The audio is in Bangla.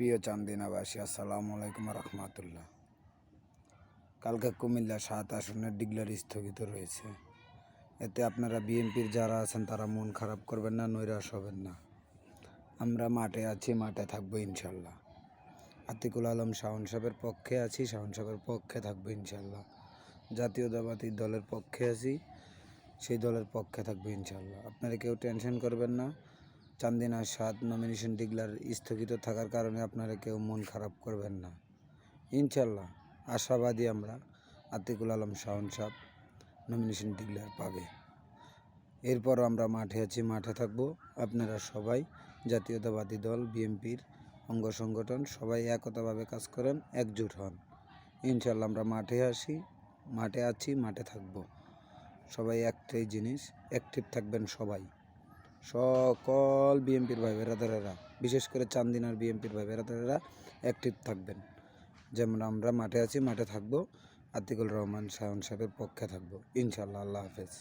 প্রিয় চান্দিনাবাসী, আসসালামু আলাইকুম রহমতুল্লাহ। কালকে কুমিল্লা ৭ আসনের ডিক্লার স্থগিত রয়েছে। এতে আপনারা বিএনপির যারা আছেন তারা মন খারাপ করবেন না, নৈরাশ হবেন না। আমরা মাঠে আছি, মাঠে থাকবো ইনশাল্লাহ। আতিকুল আলম শাওন সাহেবের পক্ষে আছি, শাওন সাহেবের পক্ষে থাকবো ইনশাল্লাহ। জাতীয়তাবাদী দলের পক্ষে আছি, সেই দলের পক্ষে থাকবো ইনশাল্লাহ। আপনারা কেউ টেনশন করবেন না। চান্দিনা ৭ নমিনেশন ডিক্লার স্থগিত থাকার কারণে আপনারা কেউ মন খারাপ করবেন না। ইনশাল্লাহ আশাবাদী আমরা, আতিকুল আলম শাওন সাহেব নমিনেশন ডিক্লার পাবে। এরপরও আমরা মাঠে আছি, মাঠে থাকবো। আপনারা সবাই জাতীয়তাবাদী দল বিএনপির অঙ্গ সংগঠন সবাই একতাভাবে কাজ করেন, একজোট হন। ইনশাল্লাহ আমরা মাঠে আসি, মাঠে আছি, মাঠে থাকবো। সবাই একটাই জিনিস, অ্যাক্টিভ থাকবেন সবাই, সকল বিএনপির ভাই বেরাদারেরা, বিশেষ করে চান্দিনার বিএনপির ভাই বেরাদারেরা অ্যাক্টিভ থাকবেন। যেমন আমরা মাঠে আছি, মাঠে থাকবো। আতিকুল রহমান শাওন সাহেবের পক্ষে থাকবো ইনশাল্লাহ। আল্লাহ হাফেজ।